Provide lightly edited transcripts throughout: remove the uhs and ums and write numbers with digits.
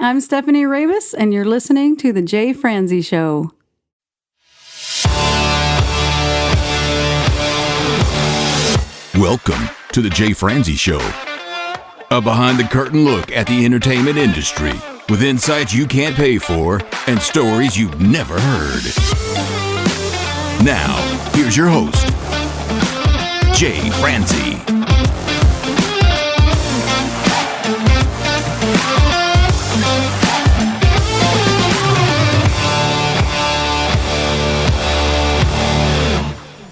I'm Stephanie Rabus, and you're listening to The Jay Franzi Show. Welcome to The Jay Franzi Show, a behind-the-curtain look at the entertainment industry with insights you can't pay for and stories you've never heard. Now, here's your host, Jay Franzi.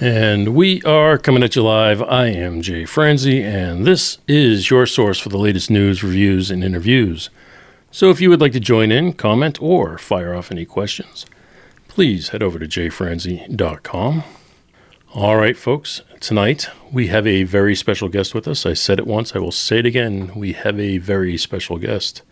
And we are coming at you live. I am Jay Franzi, and this is your source for the latest news, reviews, and interviews. So if you would like to join in, comment, or fire off any questions, please head over to jfranzi.com. All right, folks, tonight we have a very special guest with us. I said it once, I will say it again. We have a very special guest.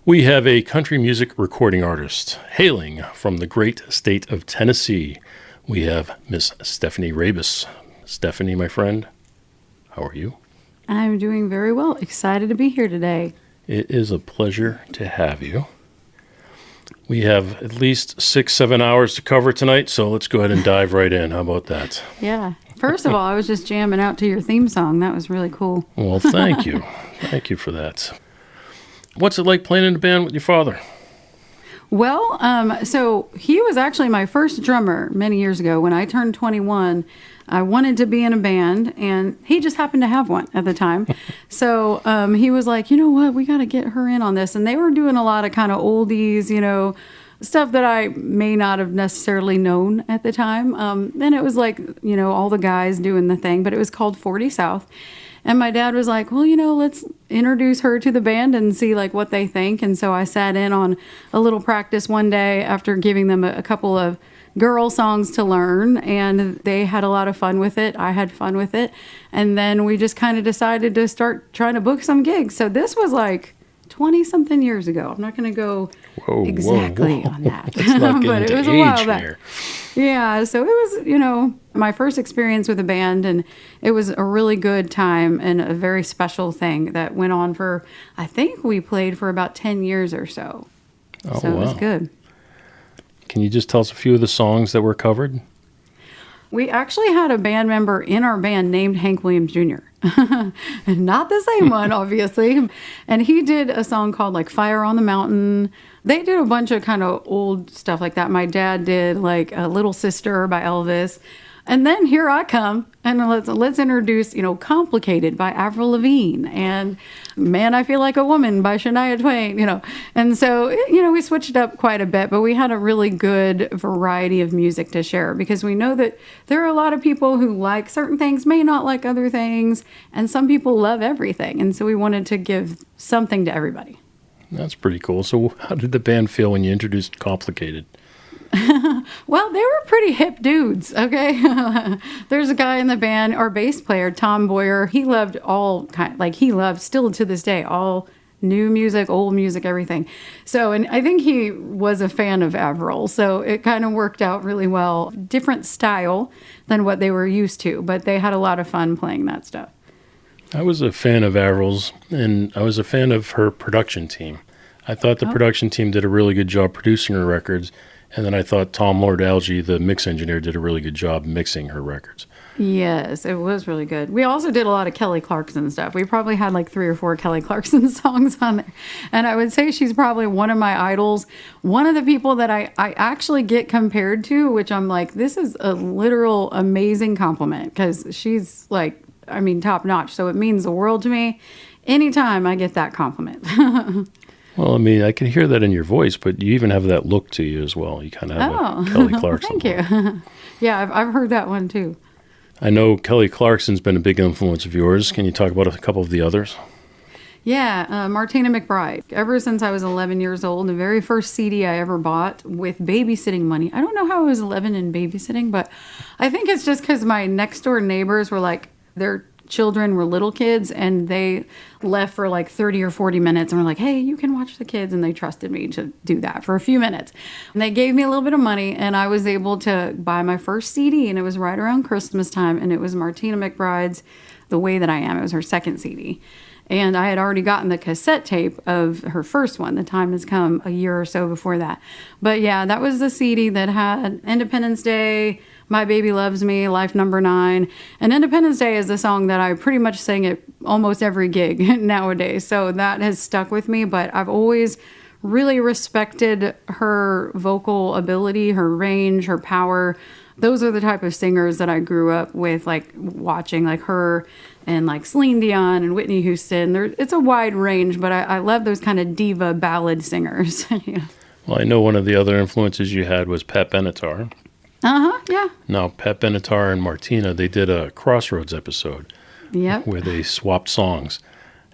We have a country music recording artist hailing from the great state of Tennessee. We have Miss Stephanie Rabus. Stephanie, my friend, how are you? I'm doing very well. Excited to be here today. It is a pleasure to have you. We have at least 6-7 hours to cover tonight, so let's go ahead and dive right in. How about that? Yeah. First of all, I was just jamming out to your theme song. That was really cool. Well, thank you. Thank you for that. What's it like playing in a band with your father? Well, so he was actually my first drummer many years ago. When I turned 21, I wanted to be in a band, and he just happened to have one at the time. So he was like, you know what, we got to get her in on this. And they were doing a lot of kind of oldies, you know, stuff that I may not have necessarily known at the time. And it was like, you know, all the guys doing the thing, but it was called 40 South. And my dad was like, well, you know, let's introduce her to the band and see like what they think. And so I sat in on a little practice one day after giving them a couple of girl songs to learn, and they had a lot of fun with it. I had fun with it. And then we just kind of decided to start trying to book some gigs. So this was like 20 something years ago. I'm not going to go exactly on that. But it was a while back. Yeah, so it was, you know, my first experience with a band, and it was a really good time and a very special thing that went on for, I think we played for about 10 years or so. Oh, so it was good. Can you just tell us a few of the songs that were covered? We actually had a band member in our band named Hank Williams Jr. Not the same one, obviously. And he did a song called like Fire on the Mountain. They did a bunch of kind of old stuff like that. My dad did like a Little Sister by Elvis. And then here I come, and let's introduce, you know, Complicated by Avril Lavigne, and Man, I Feel Like a Woman by Shania Twain, you know. And so, you know, we switched up quite a bit, but we had a really good variety of music to share, because we know that there are a lot of people who like certain things, may not like other things, and some people love everything. And so we wanted to give something to everybody. That's pretty cool. So how did the band feel when you introduced Complicated? Well, they were pretty hip dudes, okay? There's a guy in the band, our bass player, Tom Boyer. He loved he loved still to this day, all new music, old music, everything. So, and I think he was a fan of Avril, so it kind of worked out really well. Different style than what they were used to, but they had a lot of fun playing that stuff. I was a fan of Avril's, and I was a fan of her production team. I thought the production team did a really good job producing her records. And then I thought Tom Lord-Alge, the mix engineer, did a really good job mixing her records. Yes, it was really good. We also did a lot of Kelly Clarkson stuff. We probably had like 3 or 4 Kelly Clarkson songs on there. And I would say she's probably one of my idols. One of the people that I actually get compared to, which I'm like, this is a literal amazing compliment, because she's like, I mean, top notch. So it means the world to me anytime I get that compliment. Well, I mean, I can hear that in your voice, but you even have that look to you as well. You kind of have a Kelly Clarkson Thank you. Yeah, I've heard that one too. I know Kelly Clarkson's been a big influence of yours. Can you talk about a couple of the others? Yeah, Martina McBride. Ever since I was 11 years old, the very first CD I ever bought with babysitting money. I don't know how I was 11 and babysitting, but I think it's just because my next door neighbors were like, they're children were little kids, and they left for like 30 or 40 minutes and were like, hey, you can watch the kids. And they trusted me to do that for a few minutes. And they gave me a little bit of money, and I was able to buy my first CD, and it was right around Christmas time, and it was Martina McBride's The Way That I Am. It was her second CD. And I had already gotten the cassette tape of her first one. The Time Has Come, a year or so before that. But yeah, that was the CD that had Independence Day, My Baby Loves Me, Life Number 9. And Independence Day is the song that I pretty much sing at almost every gig nowadays. So that has stuck with me. But I've always really respected her vocal ability, her range, her power. Those are the type of singers that I grew up with, like watching, like her and like Celine Dion and Whitney Houston. It's a wide range, but I love those kind of diva ballad singers. Yeah. Well, I know one of the other influences you had was Pat Benatar. Yeah. Now, Pat Benatar and Martina, they did a Crossroads episode Yep. where they swapped songs.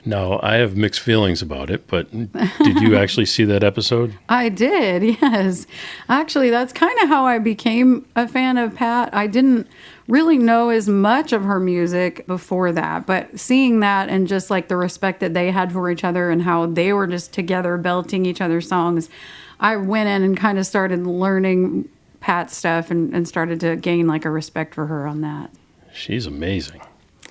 Now, I have mixed feelings about it, but did you actually see that episode? I did, yes. Actually, that's kind of how I became a fan of Pat. I didn't really know as much of her music before that, but seeing that and just like the respect that they had for each other and how they were just together belting each other's songs, I went in and kind of started learning Pat's stuff and started to gain like a respect for her on that. She's amazing.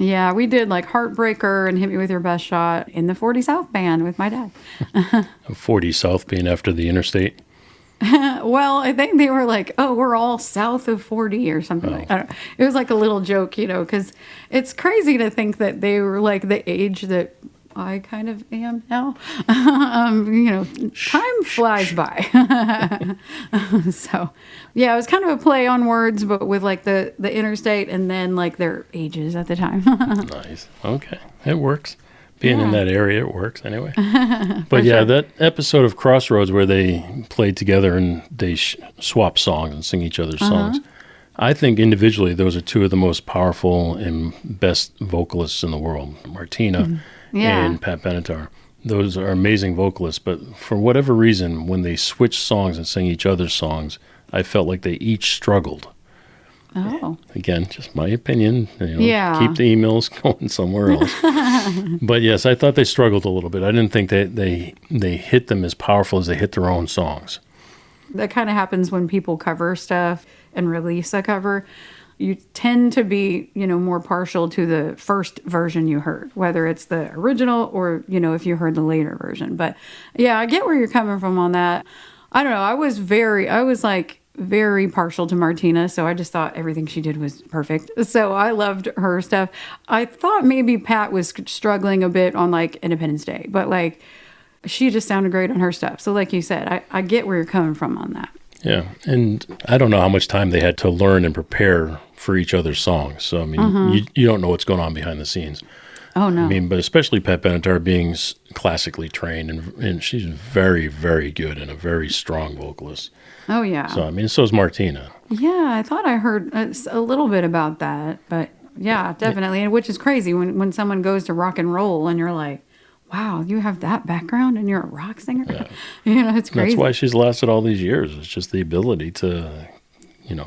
Yeah, we did like Heartbreaker and Hit Me With Your Best Shot in the 40 South band with my dad. 40 South being after the interstate. Well, I think they were like, oh, we're all south of 40 or something like that. It was like a little joke, because it's crazy to think that they were like the age that I kind of am now. Time flies by. So, yeah, it was kind of a play on words, but with like the interstate and then like their ages at the time. Nice. Okay. It works. Being in that area, it works anyway. sure. But yeah, that episode of Crossroads where they played together and they swap songs and sing each other's songs. I think individually, those are two of the most powerful and best vocalists in the world, Martina and Pat Benatar. Those are amazing vocalists, but for whatever reason, when they switched songs and sang each other's songs, I felt like they each struggled. Oh. Again, just my opinion. Yeah. Keep the emails going somewhere else. But yes, I thought they struggled a little bit. I didn't think that they hit them as powerful as they hit their own songs. That kind of happens when people cover stuff and release a cover. You tend to be, more partial to the first version you heard, whether it's the original or, if you heard the later version. But yeah, I get where you're coming from on that. I don't know. I was very partial to Martina, so I just thought everything she did was perfect. So I loved her stuff. I thought maybe Pat was struggling a bit on like Independence Day, but like she just sounded great on her stuff. So like you said, I get where you're coming from on that. Yeah, and I don't know how much time they had to learn and prepare for each other's songs. So, I mean, you don't know what's going on behind the scenes. Oh, no. I mean, but especially Pat Benatar being classically trained, and she's very, very good and a very strong vocalist. Oh, yeah. So, I mean, so is Martina. Yeah, I thought I heard a little bit about that, but yeah, definitely. And which is crazy when someone goes to rock and roll and you're like, wow, you have that background and you're a rock singer? Yeah. It's crazy. That's why she's lasted all these years. It's just the ability to,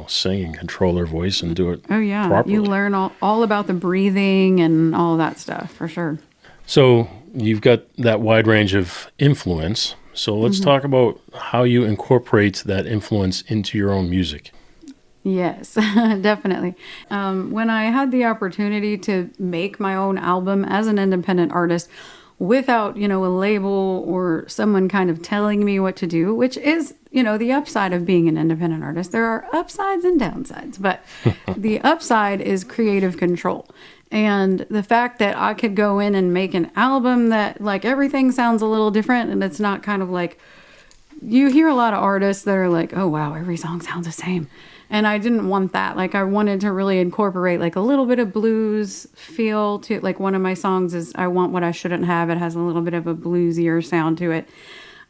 sing and control her voice and do it properly. You learn all about the breathing and all that stuff, for sure. So you've got that wide range of influence. So let's talk about how you incorporate that influence into your own music. Yes, definitely. When I had the opportunity to make my own album as an independent artist without, a label or someone kind of telling me what to do, which is, the upside of being an independent artist. There are upsides and downsides, but the upside is creative control. And the fact that I could go in and make an album that like everything sounds a little different and it's not kind of like, you hear a lot of artists that are like, oh wow, every song sounds the same. And I didn't want that. Like I wanted to really incorporate like a little bit of blues feel to it. Like one of my songs is I Want What I Shouldn't Have. It has a little bit of a bluesier sound to it.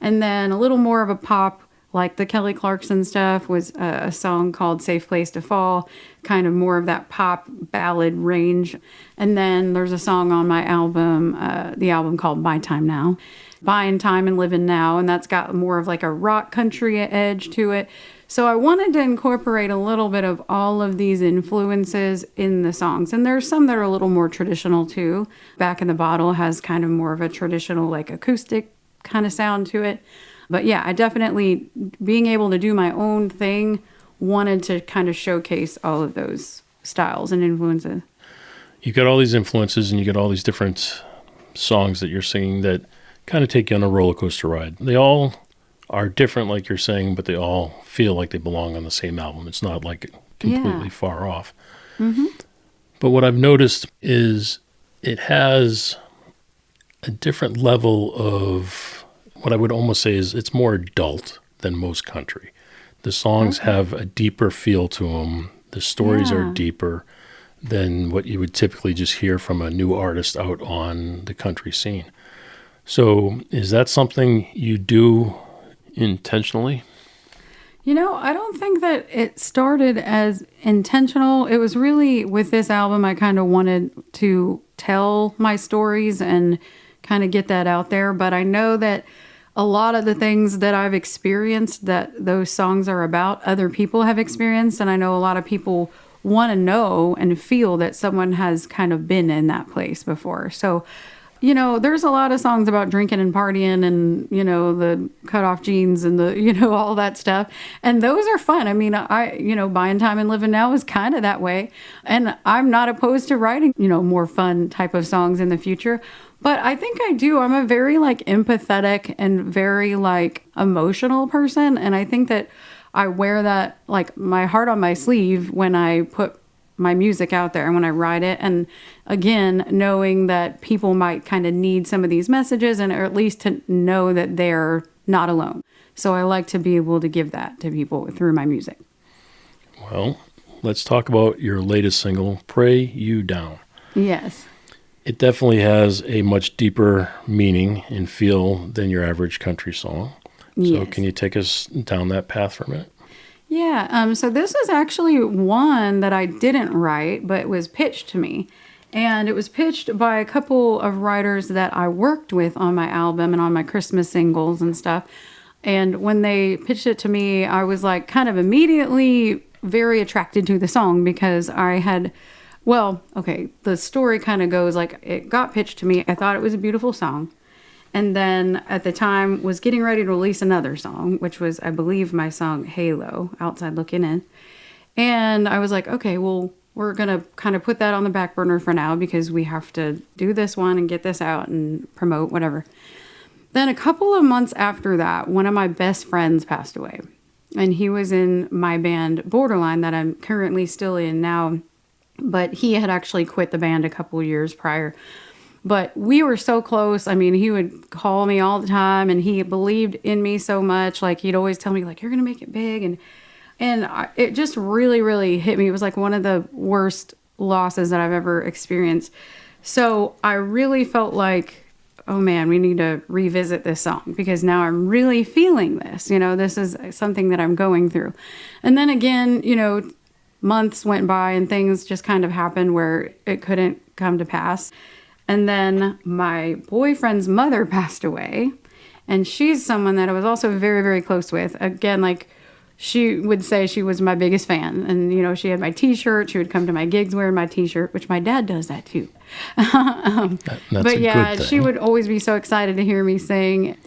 And then a little more of a pop, like the Kelly Clarkson stuff was a song called Safe Place to Fall, kind of more of that pop ballad range. And then there's a song on my album, the album called My Time Now, Buying Time and Living Now. And that's got more of like a rock country edge to it. So I wanted to incorporate a little bit of all of these influences in the songs. And there's some that are a little more traditional too. Back in the Bottle has kind of more of a traditional like acoustic kind of sound to it. But yeah, I definitely, being able to do my own thing, wanted to kind of showcase all of those styles and influences. You got all these influences and you got all these different songs that you're singing that kind of take you on a roller coaster ride. They all are different, like you're saying, but they all feel like they belong on the same album. It's not like completely far off. Mm-hmm. But what I've noticed is it has a different level of what I would almost say is it's more adult than most country. The songs have a deeper feel to them. The stories are deeper than what you would typically just hear from a new artist out on the country scene. So is that something you do intentionally? You know, I don't think that it started as intentional. It was really with this album, I kind of wanted to tell my stories and kind of get that out there. But I know that a lot of the things that I've experienced that those songs are about, other people have experienced. And I know a lot of people want to know and feel that someone has kind of been in that place before. So, you know, there's a lot of songs about drinking and partying and, you know, the cut off jeans and the, you know, all that stuff. And those are fun. I mean, Buying Time and Living Now is kind of that way. And I'm not opposed to writing, you know, more fun type of songs in the future. But I think I do. I'm a very like empathetic and very like emotional person. And I think that I wear that like my heart on my sleeve when I put my music out there and when I write it. And again, knowing that people might kind of need some of these messages and or at least to know that they're not alone. So I like to be able to give that to people through my music. Well, let's talk about your latest single, Pray You Down. Yes. It definitely has a much deeper meaning and feel than your average country song. So Yes. can you take us down that path for a minute? Yeah, so this is actually one that I didn't write, but it was pitched to me. And it was pitched by a couple of writers that I worked with on my album and on my Christmas singles and stuff. And when they pitched it to me, I was like kind of immediately very attracted to the song because I had, the story kind of goes like it got pitched to me. I thought it was a beautiful song. And then at the time was getting ready to release another song, which was, I believe, my song Halo, Outside Looking In. And I was like, okay, well, we're going to kind of put that on the back burner for now because we have to do this one and get this out and promote whatever. Then a couple of months after that, one of my best friends passed away. And he was in my band Borderline that I'm currently still in now. But he had actually quit the band a couple of years prior. But we were so close. I mean, he would call me all the time and he believed in me so much. Like he'd always tell me like, you're going to make it big. It just really, really hit me. It was like one of the worst losses that I've ever experienced. So I really felt like, oh man, we need to revisit this song because now I'm really feeling this. You know, this is something that I'm going through. And then again, you know, months went by and things just kind of happened where it couldn't come to pass. And then my boyfriend's mother passed away, and she's someone that I was also very, very close with. Again, like she would say she was my biggest fan. And, you know, she had my t-shirt. She would come to my gigs wearing my t-shirt, which my dad does that too. That's but yeah, she would always be so excited to hear me sing.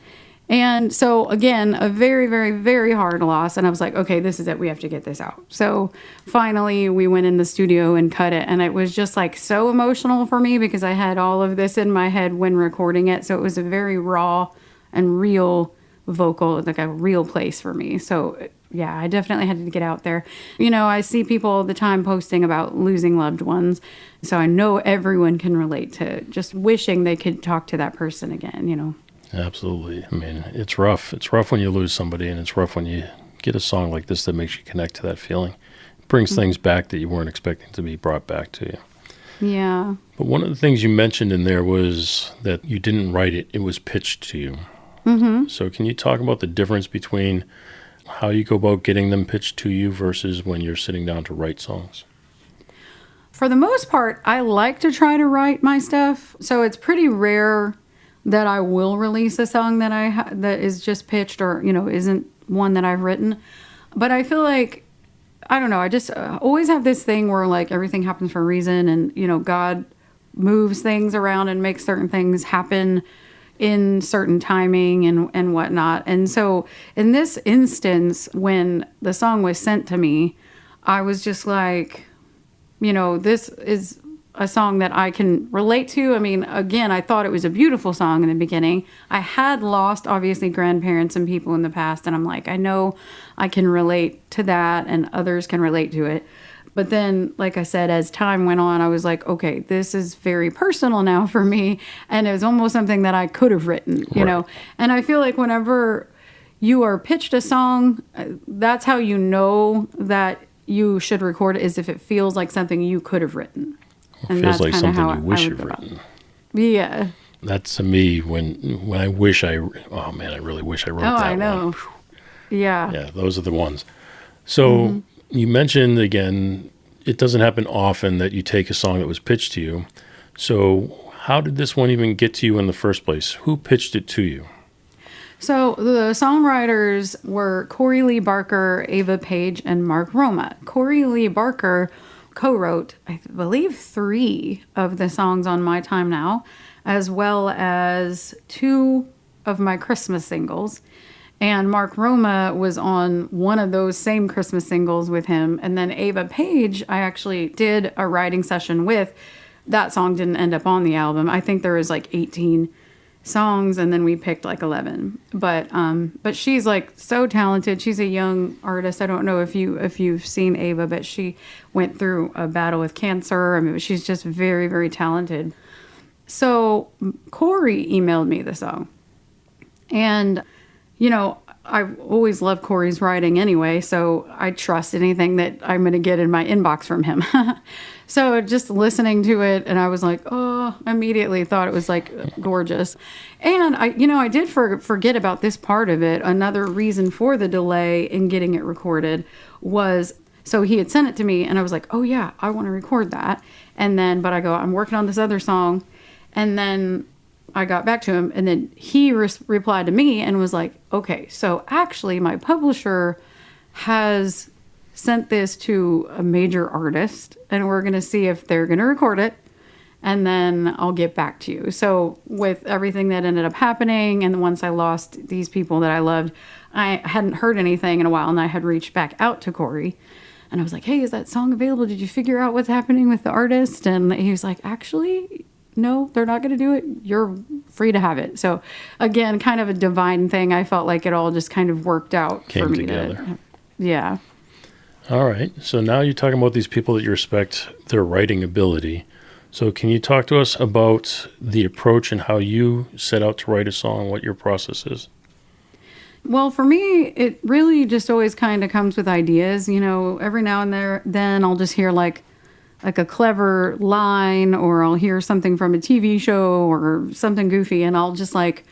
And so again, a very, very, very hard loss. And I was like, okay, this is it. We have to get this out. So finally we went in the studio and cut it. And it was just like so emotional for me because I had all of this in my head when recording it. So it was a very raw and real vocal, like a real place for me. So yeah, I definitely had to get out there. You know, I see people all the time posting about losing loved ones. So I know everyone can relate to just wishing they could talk to that person again, you know. Absolutely. I mean, it's rough. It's rough when you lose somebody, and it's rough when you get a song like this that makes you connect to that feeling. It brings things back that you weren't expecting to be brought back to you. Yeah. But one of the things you mentioned in there was that you didn't write it. It was pitched to you. Mm-hmm. So can you talk about the difference between how you go about getting them pitched to you versus when you're sitting down to write songs? For the most part, I like to try to write my stuff. So it's pretty rare that I will release a song that that is just pitched or, you know, isn't one that I've written. But I feel like, I don't know, I just always have this thing where like everything happens for a reason and, you know, God moves things around and makes certain things happen in certain timing and whatnot. And so in this instance, when the song was sent to me, I was just like, you know, this is a song that I can relate to. I mean, again, I thought it was a beautiful song in the beginning. I had lost, obviously, grandparents and people in the past, and I'm like, I know I can relate to that, and others can relate to it. But then, like I said, as time went on, I was like, okay, this is very personal now for me, and it was almost something that I could have written, you know? And I feel like whenever you are pitched a song, that's how you know that you should record it, is if it feels like something you could have written. It feels like something you wish you've written. Yeah. That's to me when I wish I really wish I wrote that one. I know. Yeah. Yeah, those are the ones. So you mentioned, again, it doesn't happen often that you take a song that was pitched to you. So how did this one even get to you in the first place? Who pitched it to you? So the songwriters were Corey Lee Barker, Ava Page, and Mark Roma. Corey Lee Barker co-wrote, I believe, 3 of the songs on My Time Now, as well as 2 of my Christmas singles. And Mark Roma was on one of those same Christmas singles with him. And then Ava Page, I actually did a writing session with. That song didn't end up on the album. I think there was like 18 songs, and then we picked like 11. But she's like so talented. She's a young artist. I don't know if you've seen Ava, but she went through a battle with cancer. I mean, she's just very, very talented. So Corey emailed me the song, and you know, I've always loved Corey's writing anyway, so I trust anything that I'm going to get in my inbox from him. So just listening to it, and I was like, oh, immediately thought it was like gorgeous. And I did forget about this part of it. Another reason for the delay in getting it recorded was, so he had sent it to me, and I was like, oh yeah, I want to record that. And then, but I go, I'm working on this other song. And then I got back to him, and then he replied to me and was like, okay, so actually my publisher has sent this to a major artist, and we're going to see if they're going to record it, and then I'll get back to you. So with everything that ended up happening, and once I lost these people that I loved, I hadn't heard anything in a while, and I had reached back out to Corey, and I was like, hey, is that song available? Did you figure out what's happening with the artist? And he was like, actually, no, they're not going to do it. You're free to have it. So again, kind of a divine thing. I felt like it all just kind of worked out for me together. Yeah. All right. So now you're talking about these people that you respect their writing ability. So can you talk to us about the approach and how you set out to write a song, what your process is? Well, for me, it really just always kind of comes with ideas. You know, every now and then I'll just hear like a clever line, or I'll hear something from a TV show or something goofy, and I'll just like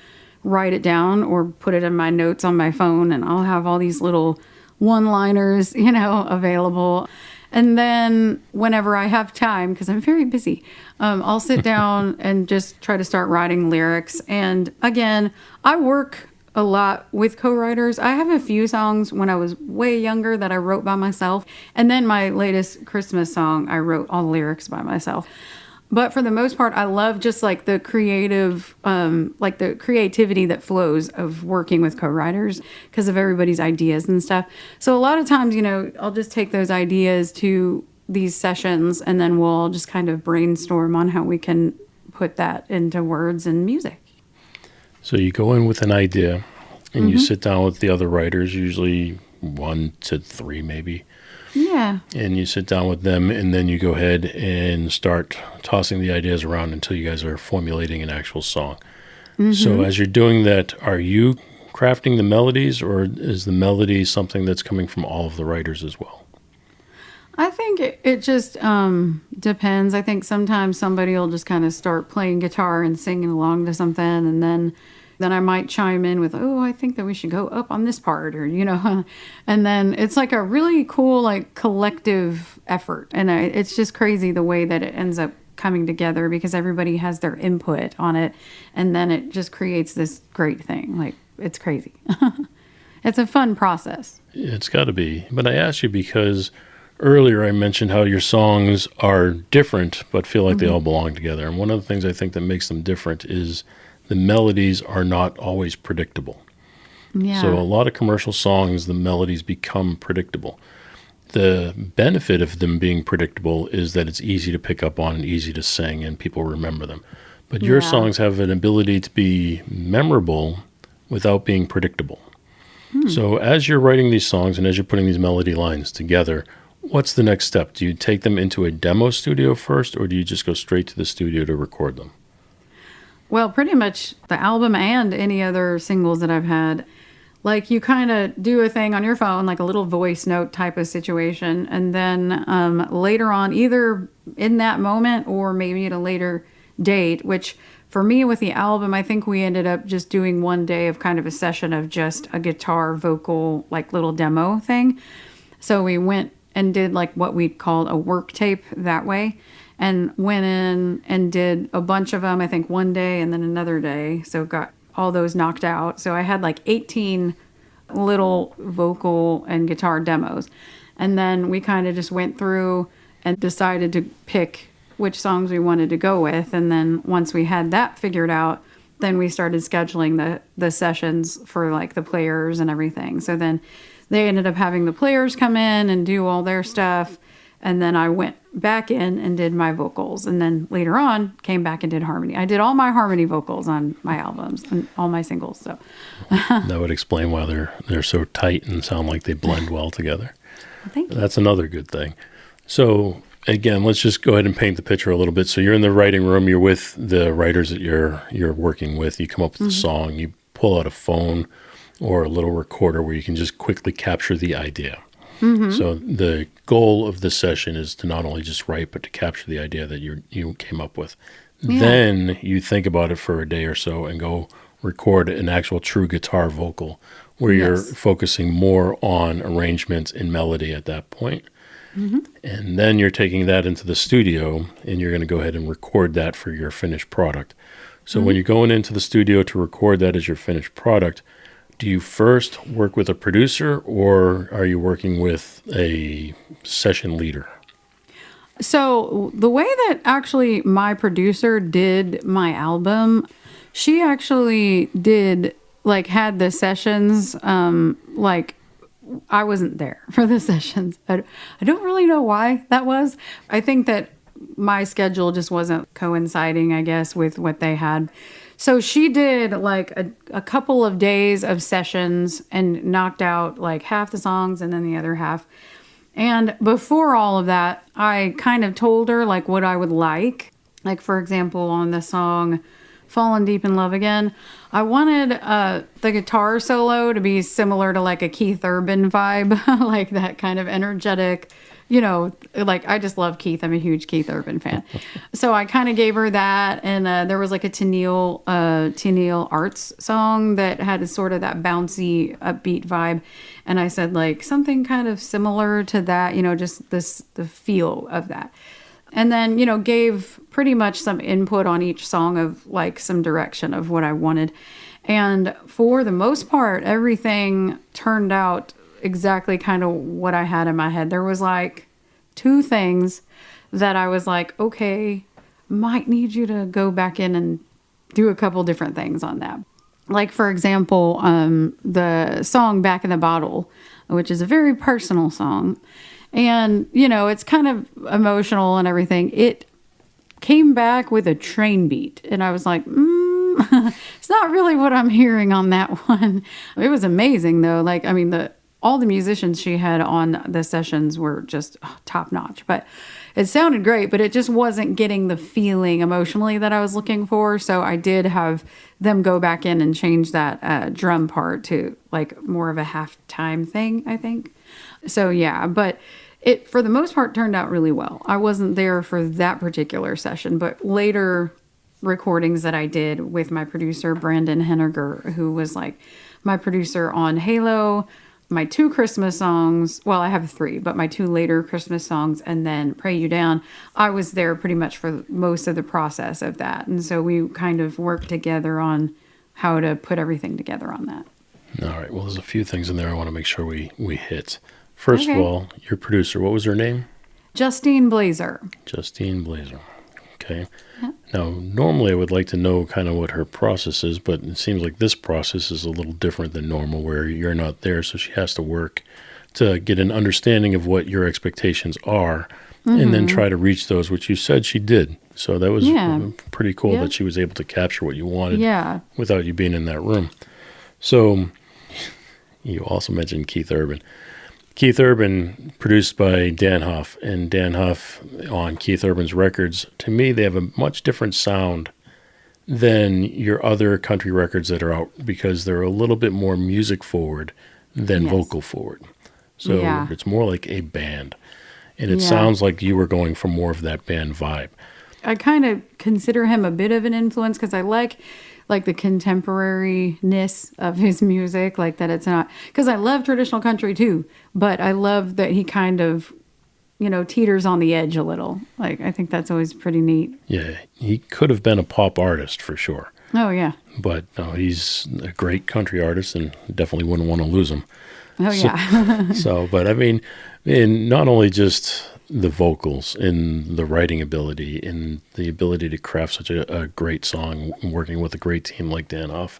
write it down or put it in my notes on my phone, and I'll have all these little one-liners, available. And then whenever I have time, because I'm very busy, I'll sit down and just try to start writing lyrics. And again, I work a lot with co-writers. I have a few songs when I was way younger that I wrote by myself. And then my latest Christmas song, I wrote all the lyrics by myself. But for the most part, I love just like the creative, like the creativity that flows of working with co-writers because of everybody's ideas and stuff. So a lot of times, I'll just take those ideas to these sessions, and then we'll just kind of brainstorm on how we can put that into words and music. So you go in with an idea, and you sit down with the other writers, usually 1 to 3 maybe. Yeah. And you sit down with them, and then you go ahead and start tossing the ideas around until you guys are formulating an actual song. So as you're doing that, are you crafting the melodies, or is the melody something that's coming from all of the writers as well? I think it just depends. I think sometimes somebody will just kind of start playing guitar and singing along to something, and then I might chime in with, oh, I think that we should go up on this part, or, and then it's like a really cool, like, collective effort. And it's just crazy the way that it ends up coming together because everybody has their input on it. And then it just creates this great thing. Like, it's crazy. It's a fun process. It's got to be. But I asked you because earlier I mentioned how your songs are different, but feel like they all belong together. And one of the things I think that makes them different is the melodies are not always predictable. Yeah. So a lot of commercial songs, the melodies become predictable. the benefit of them being predictable is that it's easy to pick up on and easy to sing, and people remember them. But your Yeah. songs have an ability to be memorable without being predictable. So as you're writing these songs and as you're putting these melody lines together, what's the next step? Do you take them into a demo studio first, or do you just go straight to the studio to record them? Well, pretty much the album and any other singles that I've had, like you kind of do a thing on your phone, like a little voice note type of situation. And then later on, either in that moment or maybe at a later date, which for me with the album, I think we ended up just doing one day of kind of a session of just a guitar vocal, like little demo thing. So we went and did like what we called a work tape that way, and went in and did a bunch of them, I think one day and then another day. So got all those knocked out. So I had like 18 little vocal and guitar demos. And then we kind of just went through and decided to pick which songs we wanted to go with. And then once we had that figured out, then we started scheduling the sessions for like the players and everything. So then they ended up having the players come in and do all their stuff. And then I went back in and did my vocals. And then later on came back and did harmony. I did all my harmony vocals on my albums and all my singles. So That would explain why they're so tight and sound like they blend well together. thank you. That's another good thing. So again, let's just go ahead and paint the picture a little bit. So you're in the writing room, you're with the writers that you're working with, you come up with a song, you pull out a phone or a little recorder where you can just quickly capture the idea. So the goal of the session is to not only just write, but to capture the idea that you came up with. Yeah. Then you think about it for a day or so and go record an actual true guitar vocal where you're Yes. focusing more on arrangements and melody at that point. And then you're taking that into the studio and you're going to go ahead and record that for your finished product. So when you're going into the studio to record that as your finished product, do you first work with a producer or are you working with a session leader? So the way that actually my producer did my album, she actually did like had the sessions, like I wasn't there for the sessions. I don't really know why that was. I think that my schedule just wasn't coinciding, I guess, with what they had. So she did like a couple of days of sessions and knocked out like half the songs and then the other half. And before all of that, I kind of told her like what I would like. Like, for example, on the song Fallen Deep in Love Again, I wanted the guitar solo to be similar to like a Keith Urban vibe, like that kind of energetic, you know, like I just love Keith. I'm a huge Keith Urban fan. So I kind of gave her that. And there was like a Tennille Arts song that had a sort of that bouncy, upbeat vibe. And I said like something kind of similar to that, you know, just the feel of that. And then, you know, gave pretty much some input on each song of like some direction of what I wanted. And for the most part, everything turned out exactly kind of what I had in my head. There was like 2 things that I was like, okay, might need you to go back in and do a couple different things on that. Like, for example, the song Back in the Bottle, which is a very personal song. And, you know, it's kind of emotional and everything. It came back with a train beat. And I was like, it's not really what I'm hearing on that one. It was amazing, though. Like, I mean, all the musicians she had on the sessions were just top notch. But it sounded great, but it just wasn't getting the feeling emotionally that I was looking for. So I did have them go back in and change that drum part to like more of a halftime thing, I think. So yeah, but it for the most part turned out really well. I wasn't there for that particular session, but later recordings that I did with my producer Brandon Henniger, who was like my producer on Halo, my 2 Christmas songs. Well, I have 3, but my 2 later Christmas songs, and then Pray You Down. I was there pretty much for most of the process of that, and so we kind of worked together on how to put everything together on that. All right. Well, there's a few things in there I want to make sure we hit. First of Okay. all, your producer, what was her name? Justine Blazer. Justine Blazer. Okay. Now, normally I would like to know kind of what her process is, but it seems like this process is a little different than normal where you're not there, so she has to work to get an understanding of what your expectations are, and then try to reach those, which you said she did. So that was pretty cool that she was able to capture what you wanted without you being in that room. So you also mentioned Keith Urban. Keith Urban, produced by Dan Huff, and Dan Huff on Keith Urban's records, to me, they have a much different sound than your other country records that are out because they're a little bit more music forward than vocal forward. So it's more like a band. And it sounds like you were going for more of that band vibe. I kind of consider him a bit of an influence because I like the contemporariness of his music, like that it's not, because I love traditional country too, but I love that he kind of, teeters on the edge a little. Like, I think that's always pretty neat. Yeah, he could have been a pop artist for sure. Oh, yeah. But no, he's a great country artist and definitely wouldn't want to lose him. Oh, yeah. But I mean, and not only just the vocals and the writing ability and the ability to craft such a great song working with a great team like Dan Huff,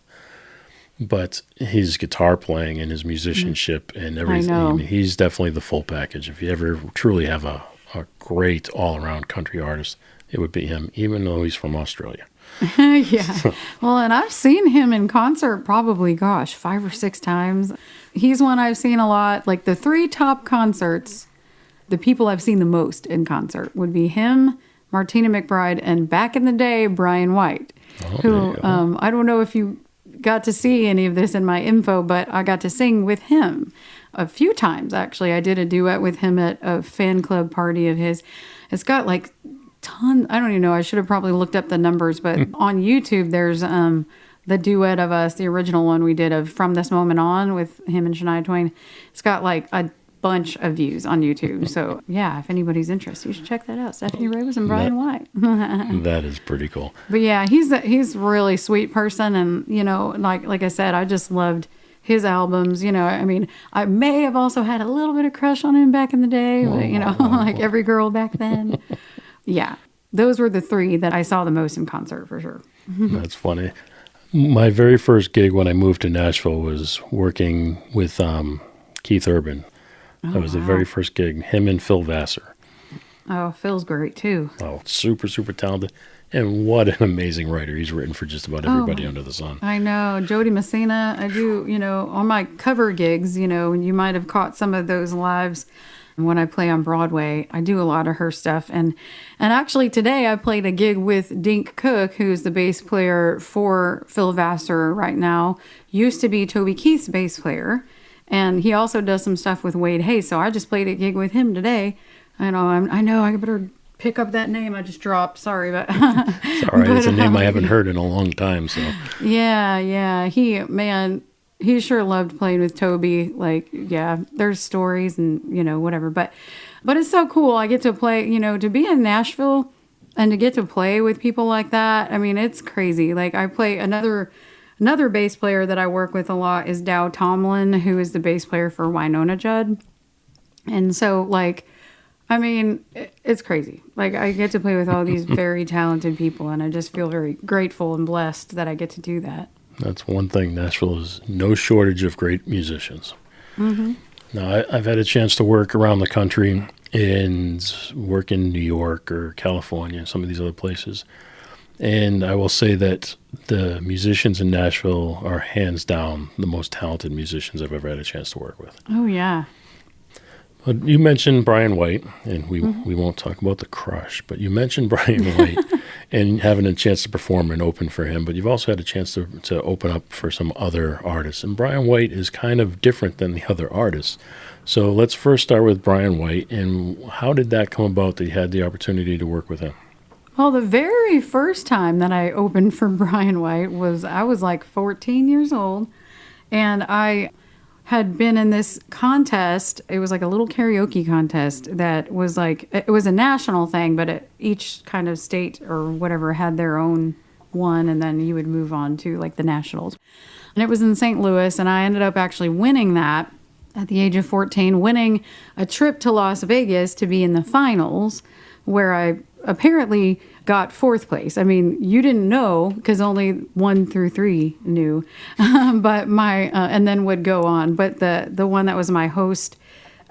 but his guitar playing and his musicianship and everything. I mean, he's definitely the full package. If you ever truly have a great all-around country artist, it would be him, even though he's from Australia. Yeah. Well, and I've seen him in concert probably, 5 or 6 times. He's one I've seen a lot. Like the 3 top concerts, the people I've seen the most in concert would be him, Martina McBride, and back in the day, Brian White, who I don't know if you got to see any of this in my info, but I got to sing with him a few times, actually. I did a duet with him at a fan club party of his. It's got like ton. I don't even know. I should have probably looked up the numbers, but on YouTube, there's the duet of us, the original one we did of From This Moment On with him and Shania Twain. It's got like a bunch of views on YouTube. So yeah, if anybody's interested, you should check that out. Stephanie Rabus and Brian White. That is pretty cool. But yeah, he's a really sweet person, and like I said, I just loved his albums. I mean, I may have also had a little bit of crush on him back in the day, but, like every girl back then. Yeah, those were the 3 that I saw the most in concert for sure. That's funny. My very first gig when I moved to Nashville was working with Keith Urban. That was the very first gig, him and Phil Vassar. Oh, Phil's great too. Oh, super, super talented. And what an amazing writer. He's written for just about everybody under the sun. I know. Jody Messina, I do, on my cover gigs, you might have caught some of those lives when I play on Broadway. I do a lot of her stuff. And actually today I played a gig with Dink Cook, who's the bass player for Phil Vassar right now. Used to be Toby Keith's bass player. And he also does some stuff with Wade Hayes. So I just played a gig with him today. I know I better pick up that name I just dropped. Sorry, but it's all right. It's a name I haven't heard in a long time. So yeah. He sure loved playing with Toby. Like, yeah, there's stories and whatever. But it's so cool. I get to play. To be in Nashville and to get to play with people like that. I mean, it's crazy. Like I play Another bass player that I work with a lot is Dow Tomlin, who is the bass player for Winona Judd. And so, I mean, it's crazy. Like, I get to play with all these very talented people, and I just feel very grateful and blessed that I get to do that. That's one thing. Nashville is no shortage of great musicians. Mm-hmm. Now, I've had a chance to work around the country and work in New York or California and some of these other places. And I will say that the musicians in Nashville are hands down the most talented musicians I've ever had a chance to work with. Oh, yeah. But you mentioned Brian White, and we won't talk about the crush, but you mentioned Brian White and having a chance to perform and open for him, but you've also had a chance to open up for some other artists. And Brian White is kind of different than the other artists. So let's first start with Brian White, and how did that come about that you had the opportunity to work with him? Well, the very first time that I opened for Brian White I was like 14 years old, and I had been in this contest. It was like a little karaoke contest that was like, it was a national thing, but each kind of state or whatever had their own one, and then you would move on to like the nationals. And it was in St. Louis, and I ended up actually winning that at the age of 14, winning a trip to Las Vegas to be in the finals, where I apparently got 4th place. I mean, you didn't know because only 1 through 3 knew, but and then would go on. But the one that was my host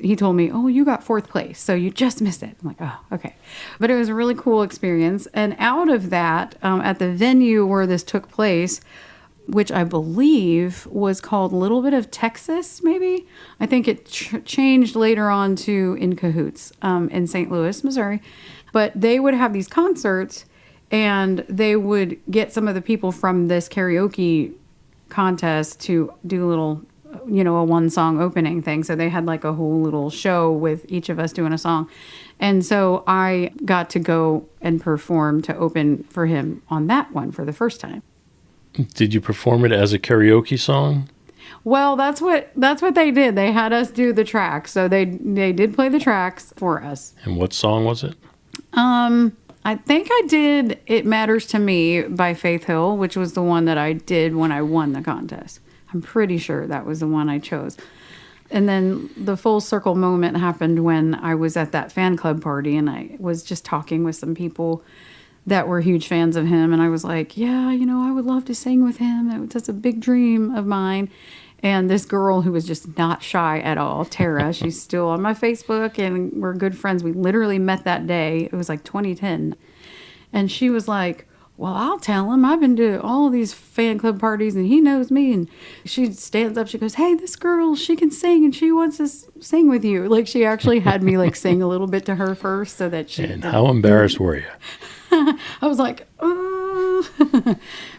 he told me, oh, you got 4th place, so you just missed it. I'm like, oh, okay. But it was a really cool experience. And out of that, at the venue where this took place, which I believe was called Little Bit of Texas, maybe. I think it changed later on to In Cahoots in St. Louis, Missouri. But they would have these concerts, and they would get some of the people from this karaoke contest to do a little, a one-song opening thing. So they had like a whole little show with each of us doing a song. And so I got to go and perform to open for him on that one for the first time. Did you perform it as a karaoke song? Well, that's what they did. They had us do the tracks. So they did play the tracks for us. And what song was it? I think I did It Matters to Me by Faith Hill, which was the one that I did when I won the contest. I'm pretty sure that was the one I chose. And then the full circle moment happened when I was at that fan club party, and I was just talking with some people that were huge fans of him. And I was like, yeah, I would love to sing with him. That's a big dream of mine. And this girl who was just not shy at all, Tara, she's still on my Facebook, and we're good friends. We literally met that day. It was like 2010. And she was like, well, I'll tell him. I've been to all of these fan club parties, and he knows me. And she stands up. She goes, hey, this girl, she can sing, and she wants to sing with you. Like, she actually had me, like, sing a little bit to her first so that she... And how embarrassed were you? I was like,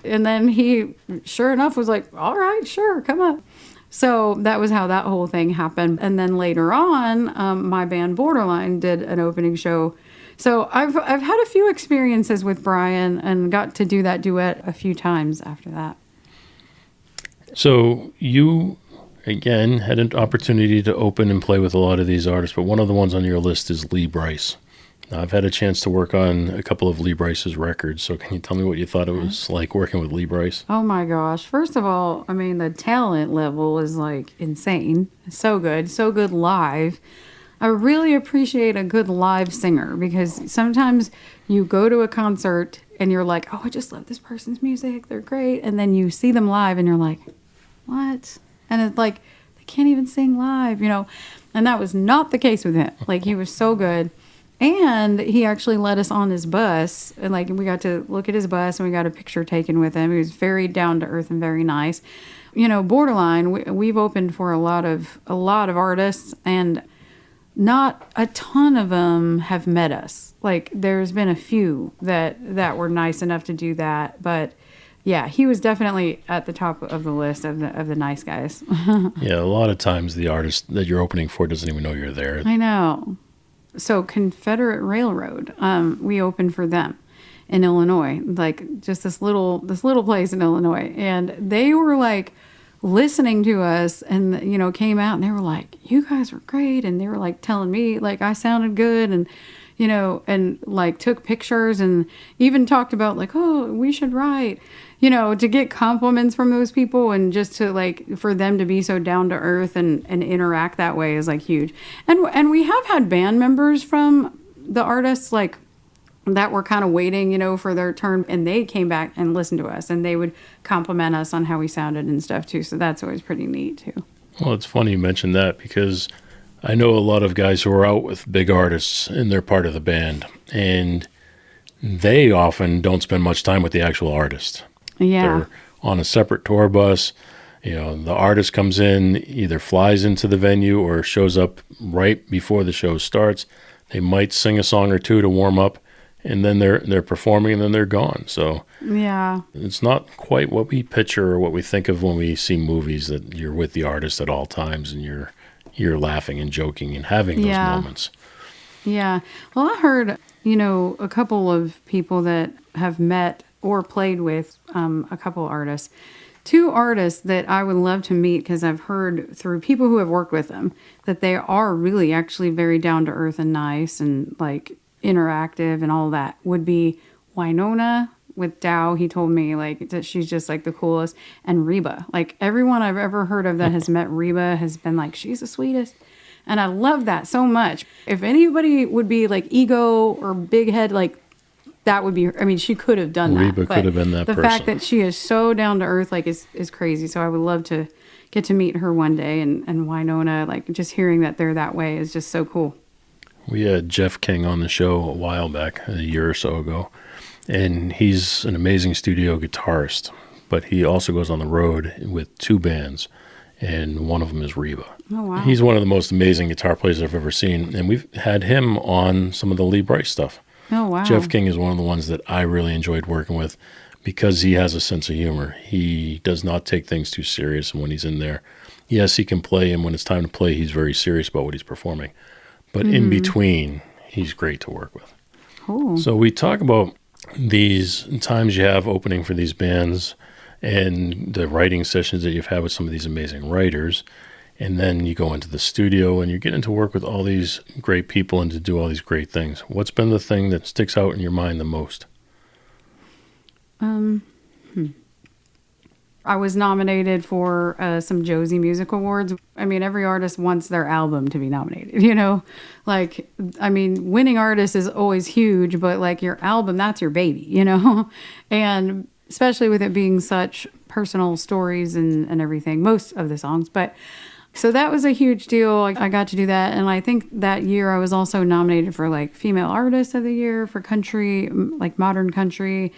and then he, sure enough, was like, all right, sure, come up. So that was how that whole thing happened. And then later on, my band Borderline did an opening show. So I've had a few experiences with Brian and got to do that duet a few times after that. So you, again, had an opportunity to open and play with a lot of these artists, but one of the ones on your list is Lee Brice. Now, I've had a chance to work on a couple of Lee Brice's records, so can you tell me what you thought it was like working with Lee Brice? Oh my gosh. First of all, I mean, the talent level is like insane. So good live. I really appreciate a good live singer, because sometimes you go to a concert and you're like, oh, I just love this person's music. They're great. And then you see them live and you're like, what? And it's like, they can't even sing live, And that was not the case with him. Like, he was so good. And he actually let us on his bus, and like we got to look at his bus, and we got a picture taken with him. He was very down to earth and very nice. Borderline, we've opened for a lot of artists, and not a ton of them have met us. Like, there's been a few that were nice enough to do that, but yeah, he was definitely at the top of the list of the nice guys. Yeah, a lot of times the artist that you're opening for doesn't even know you're there. I know. So Confederate Railroad, we opened for them in Illinois, like just this little place in Illinois. And they were like listening to us and, came out and they were like, you guys were great. And they were like telling me like I sounded good and, and like took pictures and even talked about like, oh, we should write, to get compliments from those people and just to like, for them to be so down to earth and interact that way is like huge. And we have had band members from the artists like that were kind of waiting, for their turn, and they came back and listened to us and they would compliment us on how we sounded and stuff too. So that's always pretty neat too. Well, it's funny you mentioned that because I know a lot of guys who are out with big artists and they're part of the band, and they often don't spend much time with the actual artist. Yeah. They're on a separate tour bus. The artist comes in, either flies into the venue or shows up right before the show starts. They might sing a song or two to warm up, and then they're performing, and then they're gone. So yeah, it's not quite what we picture or what we think of when we see movies, that you're with the artist at all times and you're laughing and joking and having those moments. Yeah. Well, I heard, a couple of people that have met or played with a couple artists. 2 artists that I would love to meet, because I've heard through people who have worked with them that they are really actually very down to earth and nice and like interactive and all that, would be Winona with Dow. He told me like that she's just like the coolest, and Reba. Like, everyone I've ever heard of that has met Reba has been like, she's the sweetest. And I love that so much. If anybody would be like ego or big head, like that would be her. I mean, she could have done that. Reba could have been that the person. fact that she is so down to earth, like, is crazy. So I would love to get to meet her one day. And Winona, like just hearing that they're that way is just so cool. We had Jeff King on the show a while back, a year or so ago, and he's an amazing studio guitarist, but he also goes on the road with 2 bands, and one of them is Reba. Oh, wow. He's one of the most amazing guitar players I've ever seen, and we've had him on some of the Lee Bright stuff. Oh, wow. Jeff King is one of the ones that I really enjoyed working with because he has a sense of humor. He does not take things too serious, and when he's in there, yes, he can play, and when it's time to play, he's very serious about what he's performing. But in between, he's great to work with. Cool. So we talk about these times you have opening for these bands and the writing sessions that you've had with some of these amazing writers. And then you go into the studio and you're getting to work with all these great people and to do all these great things. What's been the thing that sticks out in your mind the most? I was nominated for some Josie Music Awards. I mean, every artist wants their album to be nominated, you know? Like, I mean, winning artist is always huge, but like your album, that's your baby, you know? And especially with it being such personal stories and everything, most of the songs. But so that was a huge deal. I got to do that. And I think that year I was also nominated for like Female Artist of the Year for country, like modern country,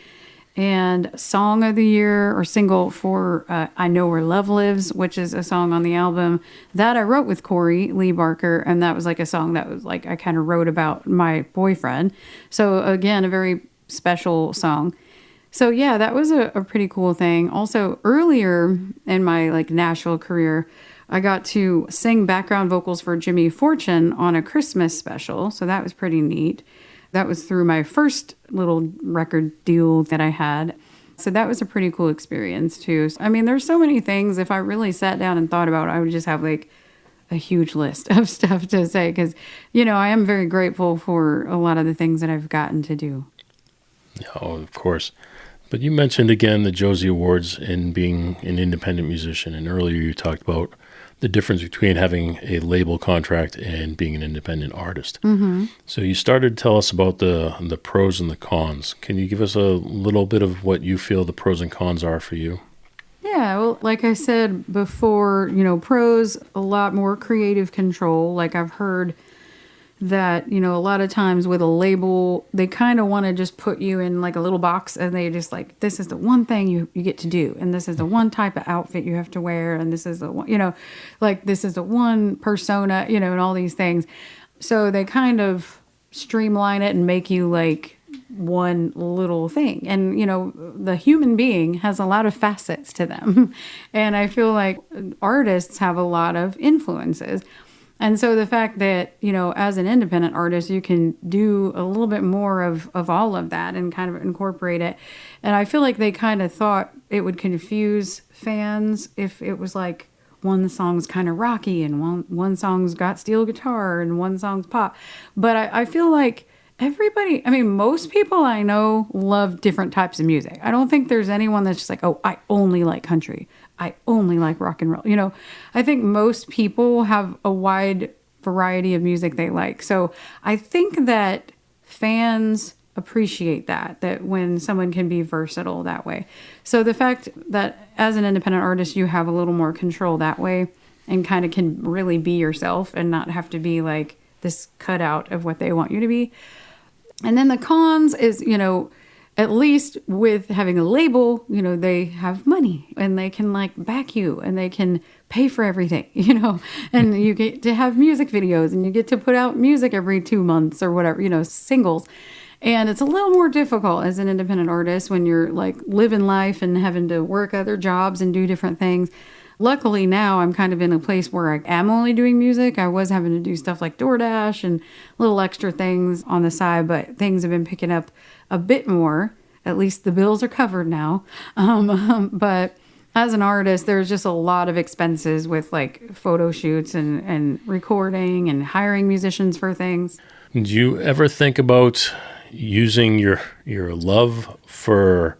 and Song of the Year or single for I Know Where Love Lives, which is a song on the album that I wrote with Corey Lee Barker. And that was like a song that was like I kind of wrote about my boyfriend. So again, a very special song. So yeah, that was a pretty cool thing. Also earlier in my like Nashville career, I got to sing background vocals for Jimmy Fortune on a Christmas special. So that was pretty neat. That was through my first little record deal that I had. So that was a pretty cool experience too. I mean, there's so many things. If I really sat down and thought about it, I would just have like a huge list of stuff to say because, you know, I am very grateful for a lot of the things that I've gotten to do. Oh, of course. But you mentioned again the Josie Awards and being an independent musician. And earlier you talked about the difference between having a label contract and being an independent artist. Mm-hmm. So you started to tell us about the pros and the cons. Can you give us a little bit of what you feel the pros and cons are for you? Yeah, well, like I said before, you know, pros, a lot more creative control. Like I've heard that, you know, a lot of times with a label, they kind of want to just put you in like a little box and they just like, this is the one thing you get to do. And this is the one type of outfit you have to wear. And this is the one, you know, like this is the one persona, you know, and all these things. So they kind of streamline it and make you like one little thing. And, you know, the human being has a lot of facets to them. And I feel like artists have a lot of influences. And so the fact that, you know, as an independent artist, you can do a little bit more of all of that and kind of incorporate it. And I feel like they kind of thought it would confuse fans if it was like one song's kind of rocky and one song's got steel guitar and one song's pop. But I feel like everybody, I mean, most people I know love different types of music. I don't think there's anyone that's just like, oh, I only like country. I only like rock and roll. You know, I think most people have a wide variety of music they like. So I think that fans appreciate that when someone can be versatile that way. So the fact that as an independent artist, you have a little more control that way and kind of can really be yourself and not have to be like this cutout of what they want you to be. And then the cons is, you know, at least with having a label, you know, they have money and they can like back you and they can pay for everything, you know, and you get to have music videos and you get to put out music every 2 months or whatever, you know, singles. And it's a little more difficult as an independent artist when you're like living life and having to work other jobs and do different things. Luckily now I'm kind of in a place where I am only doing music. I was having to do stuff like DoorDash and little extra things on the side, but things have been picking up a bit more. At least the bills are covered now. But as an artist, there's just a lot of expenses with like photo shoots and recording and hiring musicians for things. Do you ever think about using your love for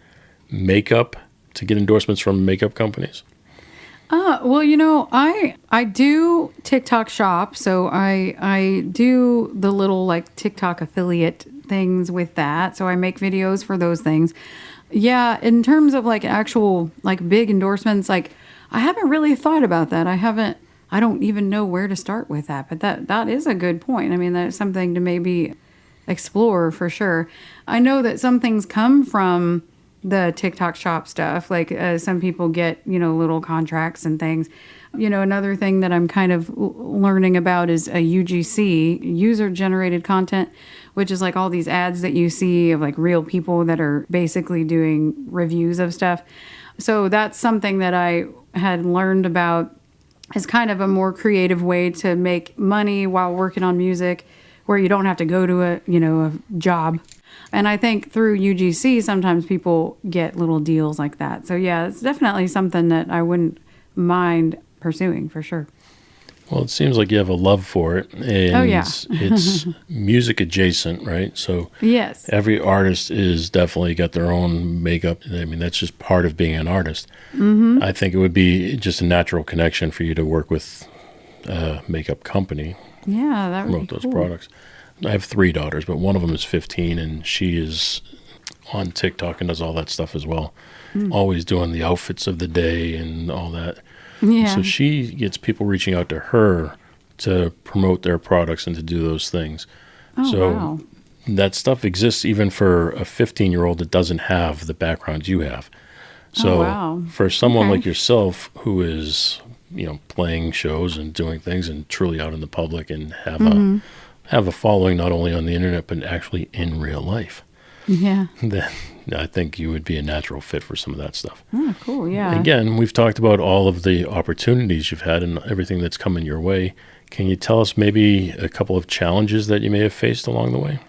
makeup to get endorsements from makeup companies? Well, you know, I do TikTok shop, so I do the little like TikTok affiliate things with that. So I make videos for those things. Yeah, in terms of like actual like big endorsements, like I haven't really thought about that. I don't even know where to start with that, but that is a good point. I mean, that's something to maybe explore for sure. I know that some things come from the TikTok shop stuff. Like some people get, little contracts and things. Another thing that I'm kind of learning about is a UGC, user generated content, which is like all these ads that you see of like real people that are basically doing reviews of stuff. So that's something that I had learned about as kind of a more creative way to make money while working on music, where you don't have to go to a job. And I think through UGC, sometimes people get little deals like that. So yeah, it's definitely something that I wouldn't mind pursuing for sure. Well, it seems like you have a love for it, and Oh, yeah. it's music adjacent, right? So Yes. every artist is definitely got their own makeup. I mean, that's just part of being an artist. Mm-hmm. I think it would be just a natural connection for you to work with a makeup company, Yeah, that would promote be those cool. products. I have 3 daughters, but one of them is 15, and she is on TikTok and does all that stuff as well. Always doing the outfits of the day and all that. Yeah. So she gets people reaching out to her to promote their products and to do those things. Oh, So wow. that stuff exists even for a 15-year-old that doesn't have the background you have. So wow. for someone Okay. like yourself who is, playing shows and doing things and truly out in the public and have a following not only on the internet but actually in real life, Yeah. then I think you would be a natural fit for some of that stuff. Oh, cool. Yeah. Again, we've talked about all of the opportunities you've had and everything that's coming your way. Can you tell us maybe a couple of challenges that you may have faced along the way?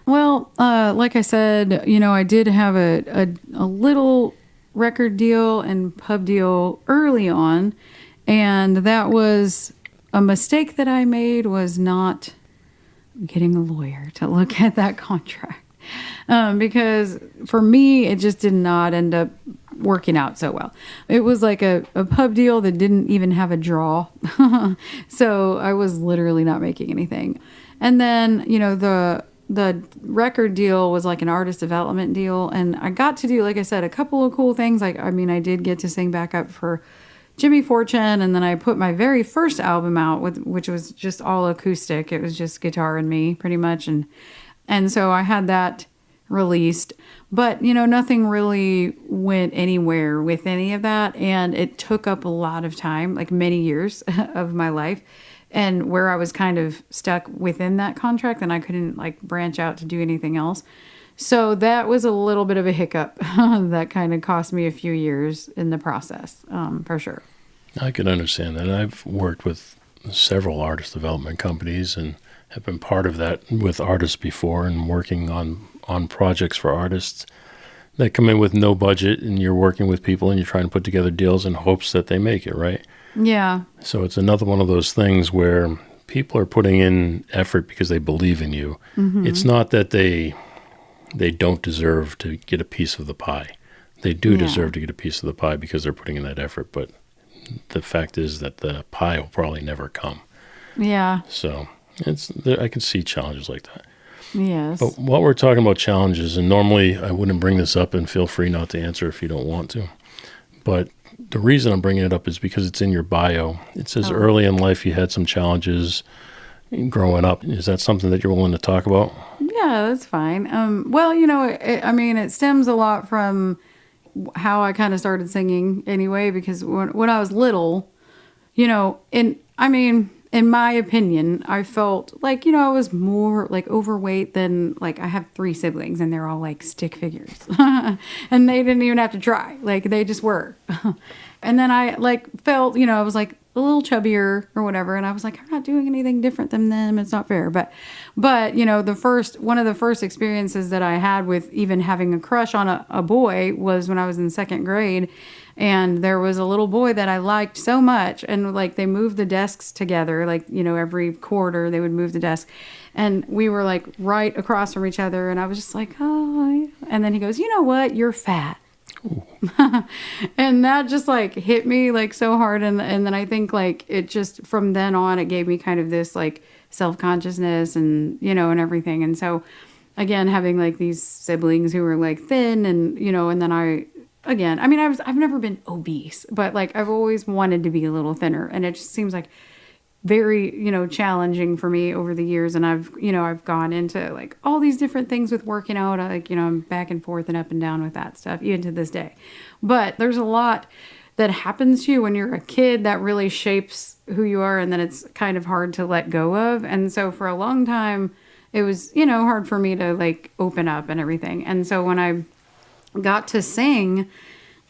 Well, like I said, I did have a little record deal and pub deal early on, and that was a mistake that I made, was not getting a lawyer to look at that contract. Because for me, it just did not end up working out so well. It was like a pub deal that didn't even have a draw. So I was literally not making anything. And then, the record deal was like an artist development deal. And I got to do, like I said, a couple of cool things. I did get to sing backup for Jimmy Fortune. And then I put my very first album out, which was just all acoustic. It was just guitar and me pretty much. And so I had that released, but nothing really went anywhere with any of that. And it took up a lot of time, like many years of my life, and where I was kind of stuck within that contract and I couldn't like branch out to do anything else. So that was a little bit of a hiccup that kind of cost me a few years in the process, for sure. I can understand that. I've worked with several artist development companies and have been part of that with artists before, and working on projects for artists that come in with no budget, and you're working with people and you're trying to put together deals in hopes that they make it, right? Yeah. So it's another one of those things where people are putting in effort because they believe in you. Mm-hmm. It's not that they don't deserve to get a piece of the pie. They do deserve to get a piece of the pie because they're putting in that effort, but the fact is that the pie will probably never come. Yeah. So I can see challenges like that. Yes. But while we're talking about challenges, and normally I wouldn't bring this up, and feel free not to answer if you don't want to, but the reason I'm bringing it up is because it's in your bio. It says early in life you had some challenges growing up. Is that something that you're willing to talk about? Yeah, that's fine. Well, it stems a lot from how I kind of started singing anyway, because when I was little, in my opinion, I felt like, I was more like overweight than, like, I have 3 siblings and they're all like stick figures and they didn't even have to try. Like, they just were. And then I like felt, I was like a little chubbier or whatever. And I was like, I'm not doing anything different than them. It's not fair. But one of the first experiences that I had with even having a crush on a boy was when I was in 2nd grade. And there was a little boy that I liked so much. And like, they moved the desks together, like, every quarter they would move the desk. And we were like right across from each other. And I was just like, oh. And then he goes, you know what? You're fat. And that just like hit me like so hard. And then I think like it just, from then on, it gave me kind of this like self-consciousness and, and everything. And so again, having like these siblings who were like thin and, and then again, I mean, I've never been obese, but like I've always wanted to be a little thinner, and it just seems like very, challenging for me over the years. And I've gone into like all these different things with working out. Like, I'm back and forth and up and down with that stuff, even to this day. But there's a lot that happens to you when you're a kid that really shapes who you are. And then it's kind of hard to let go of. And so for a long time, it was, hard for me to like open up and everything. And so when I got to sing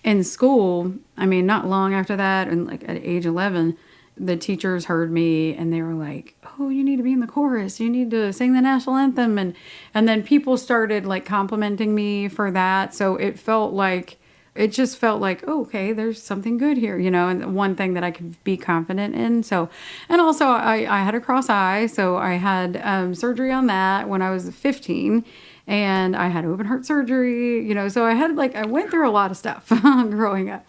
in school, I mean, not long after that, and like at age 11, the teachers heard me and they were like, oh, you need to be in the chorus. You need to sing the national anthem. And then people started like complimenting me for that. So it just felt like, oh, okay, there's something good here, and one thing that I could be confident in. So, and also I had a cross eye. So I had surgery on that when I was 15, and I had open heart surgery, so I went through a lot of stuff growing up.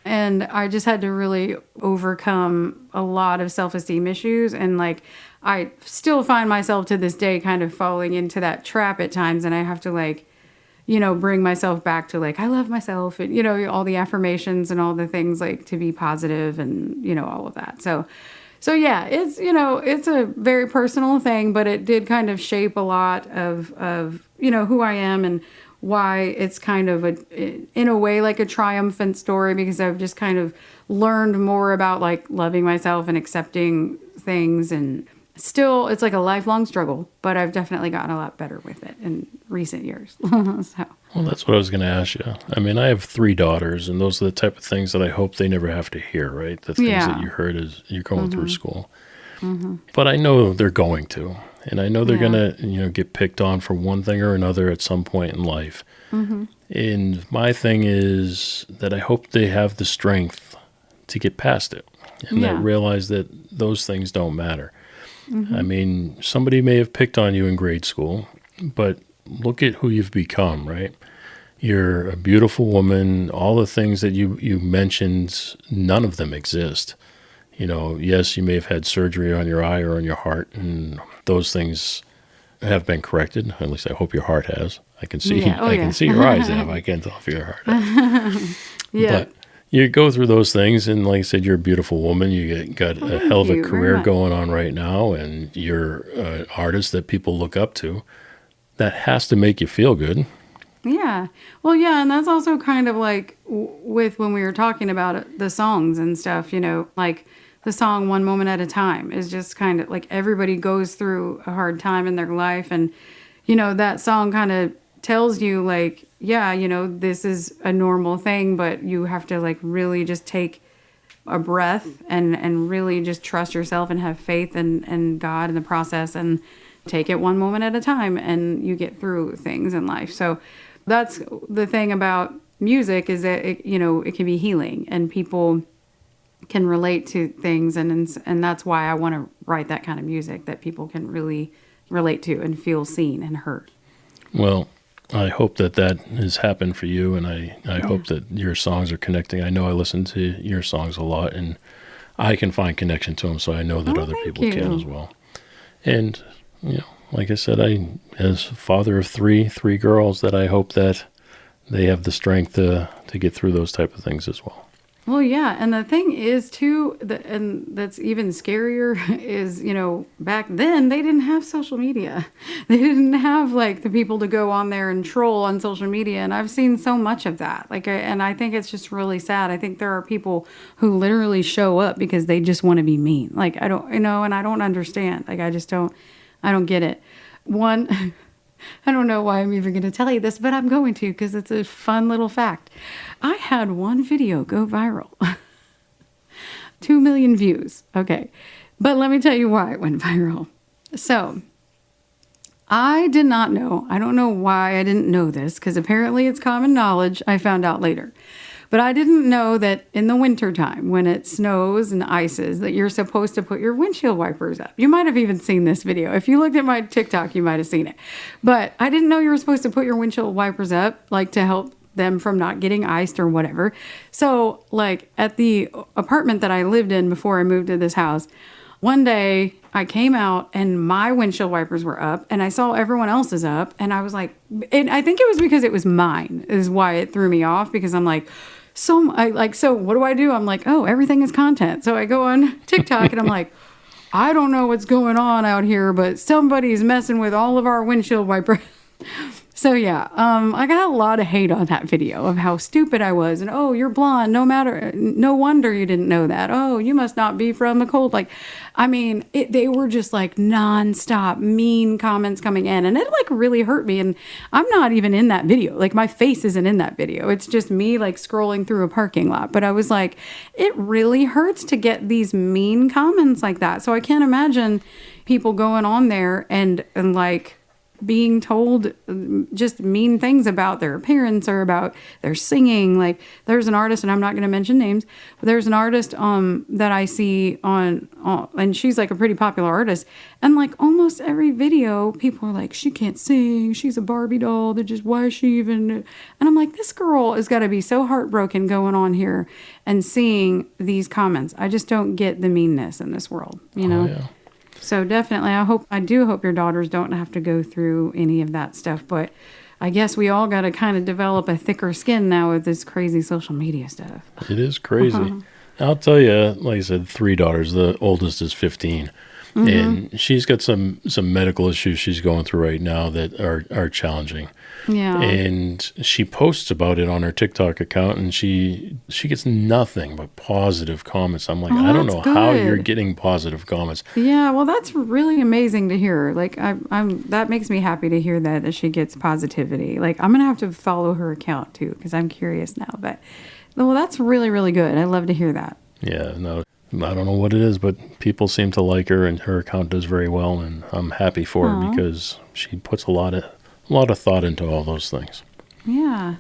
And I just had to really overcome a lot of self-esteem issues. And like, I still find myself to this day kind of falling into that trap at times. And I have to like, bring myself back to like, I love myself and, all the affirmations and all the things like to be positive and, all of that. So yeah, it's, it's a very personal thing, but it did kind of shape a lot of, who I am and why it's kind of in a way like a triumphant story, because I've just kind of learned more about like loving myself and accepting things. And still, it's like a lifelong struggle, but I've definitely gotten a lot better with it in recent years. So. Well, that's what I was going to ask you. I mean, I have 3 daughters, and those are the type of things that I hope they never have to hear, right? The things that you heard as you're going through school. Mm-hmm. But I know they're going to. And I know they're going to, get picked on for one thing or another at some point in life. Mm-hmm. And my thing is that I hope they have the strength to get past it and that realize that those things don't matter. Mm-hmm. I mean, somebody may have picked on you in grade school, but look at who you've become, right? You're a beautiful woman. All the things that you mentioned, none of them exist. Yes, you may have had surgery on your eye or on your heart, and those things have been corrected. At least I hope your heart has. I can see, can see your eyes have. I can't tell if your heart has. But you go through those things, and like I said, you're a beautiful woman. You got a hell of a career going on right now, and you're an artist that people look up to. That has to make you feel good. Yeah. Well, yeah, and that's also kind of like with when we were talking about it, the songs and stuff, like the song One Moment at a Time is just kind of like everybody goes through a hard time in their life. And, that song kind of tells you like, yeah, this is a normal thing, but you have to like really just take a breath and really just trust yourself and have faith in God in the process and take it one moment at a time, and you get through things in life. So that's the thing about music, is that it can be healing and people can relate to things, and that's why I want to write that kind of music that people can really relate to and feel seen and heard. Well, I hope that has happened for you, and I hope that your songs are connecting. I know I listen to your songs a lot, and I can find connection to them, so I know that other people can as well. And like I said, as father of three girls, that I hope that they have the strength to get through those type of things as well. Well, yeah. And the thing is, too, and that's even scarier, is, back then they didn't have social media. They didn't have, like, the people to go on there and troll on social media. And I've seen so much of that. And I think it's just really sad. I think there are people who literally show up because they just want to be mean. Like, I don't, and I don't understand. Like, I don't get it. One, I don't know why I'm even going to tell you this, but I'm going to, because it's a fun little fact. I had one video go viral. 2 million views. Okay. But let me tell you why it went viral. So, I did not know. I don't know why I didn't know this, because apparently it's common knowledge. I found out later. But I didn't know that in the wintertime, when it snows and ices, that you're supposed to put your windshield wipers up. You might have even seen this video. If you looked at my TikTok, you might have seen it. But I didn't know you were supposed to put your windshield wipers up, like to help them from not getting iced or whatever. So, like, at the apartment that I lived in before I moved to this house, one day I came out and my windshield wipers were up and I saw everyone else's up and I was like, and I think it was because it was mine is why it threw me off, because I'm like, so what do? I'm like, oh, everything is content. So I go on TikTok and I'm like, I don't know what's going on out here, but somebody's messing with all of our windshield wipers. So yeah, I got a lot of hate on that video of how stupid I was, and oh, you're blonde. No wonder you didn't know that. Oh, you must not be from the cold. Like, I mean, they were just like nonstop mean comments coming in, and it like really hurt me. And I'm not even in that video. Like my face isn't in that video. It's just me like scrolling through a parking lot. But I was like, it really hurts to get these mean comments like that. So I can't imagine people going on there and like being told just mean things about their appearance or about their singing. Like there's an artist, and I'm not going to mention names, but there's an artist that I see on, and she's like a pretty popular artist, and like almost every video people are like, she can't sing, she's a Barbie doll, they're just, why is she even, and I'm like, this girl has got to be so heartbroken going on here and seeing these comments. I just don't get the meanness in this world, you know? Yeah. So definitely, I do hope your daughters don't have to go through any of that stuff. But I guess we all got to kind of develop a thicker skin now with this crazy social media stuff. It is crazy. I'll tell you, like I said, 3 daughters. The oldest is 15. And she's got some medical issues she's going through right now that are challenging. Yeah. And she posts about it on her TikTok account, and she gets nothing but positive comments. I'm like, I don't know how you're getting positive comments. Yeah, well, that's really amazing to hear. Like, I'm that makes me happy to hear that she gets positivity. Like, I'm gonna have to follow her account too because I'm curious now. But well, that's really, really good. I love to hear that. Yeah, no, I don't know what it is, but people seem to like her, and her account does very well, and I'm happy for her because she puts a lot of thought into all those things. Yeah.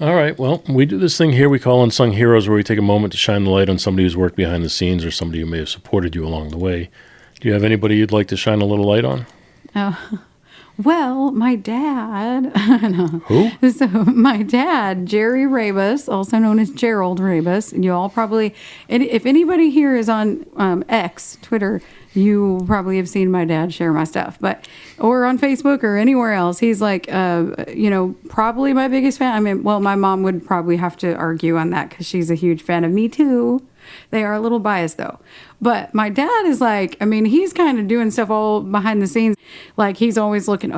All right, well, we do this thing here we call Unsung Heroes, where we take a moment to shine the light on somebody who's worked behind the scenes or somebody who may have supported you along the way. Do you have anybody you'd like to shine a little light on? Oh, well, my dad. Who? So my dad, Jerry Rabus, also known as Gerald Rabus, and you all probably, if anybody here is on X, Twitter, you probably have seen my dad share my stuff, or on Facebook or anywhere else. He's like, probably my biggest fan. I mean, well, my mom would probably have to argue on that because she's a huge fan of me too. They are a little biased though. But my dad is like, I mean, he's kind of doing stuff all behind the scenes. Like he's always looking,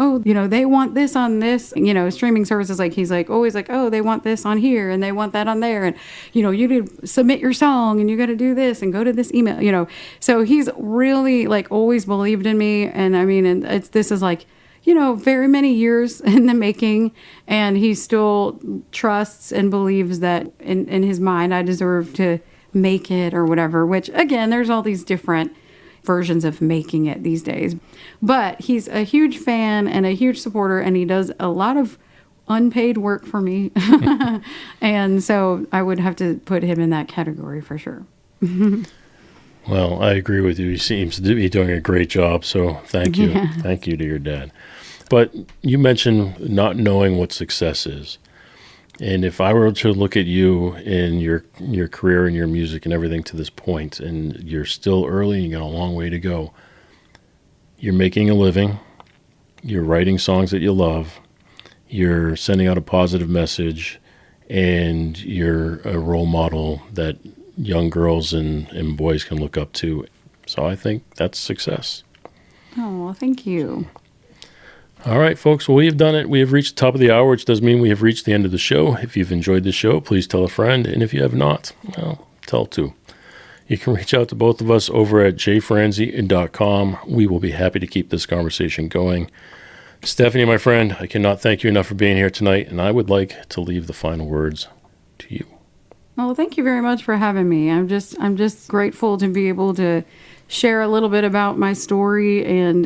they want this on this, streaming services. Like he's like, always like, oh, they want this on here and they want that on there. And, you need to submit your song and you got to do this and go to this email, So he's really like always believed in me. And I mean, this is like, very many years in the making, and he still trusts and believes that in his mind, I deserve to make it or whatever, which again, there's all these different versions of making it these days, but he's a huge fan and a huge supporter, and he does a lot of unpaid work for me. And so I would have to put him in that category for sure. Well, I agree with you. He seems to be doing a great job, so thank you. Yeah. Thank you to your dad. But you mentioned not knowing what success is. And if I were to look at you in your career and your music and everything to this point, and you're still early and you got a long way to go, you're making a living, you're writing songs that you love, you're sending out a positive message, and you're a role model that young girls and boys can look up to. So I think that's success. Oh, well, thank you. All right, folks. Well, we have done it. We have reached the top of the hour, which does mean we have reached the end of the show. If you've enjoyed the show, please tell a friend. And if you have not, well, tell two. You can reach out to both of us over at jfranzi.com. We will be happy to keep this conversation going. Stephanie, my friend, I cannot thank you enough for being here tonight, and I would like to leave the final words to you. Well, thank you very much for having me. I'm just grateful to be able to share a little bit about my story and,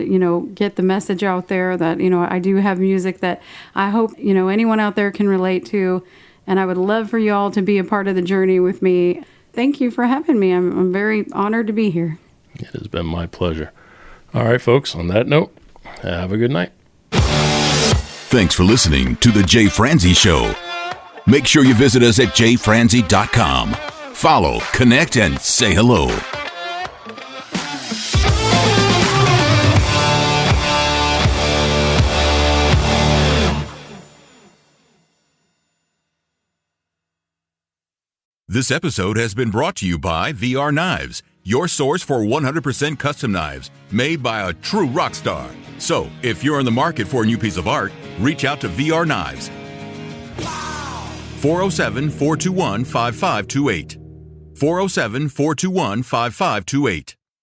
get the message out there that, I do have music that I hope, anyone out there can relate to. And I would love for you all to be a part of the journey with me. Thank you for having me. I'm very honored to be here. It has been my pleasure. All right, folks, on that note, have a good night. Thanks for listening to The Jay Franzi Show. Make sure you visit us at jfranzi.com. Follow, connect, and say hello. This episode has been brought to you by VR Knives, your source for 100% custom knives made by a true rock star. So, if you're in the market for a new piece of art, reach out to VR Knives. 407-421-5528. 407-421-5528.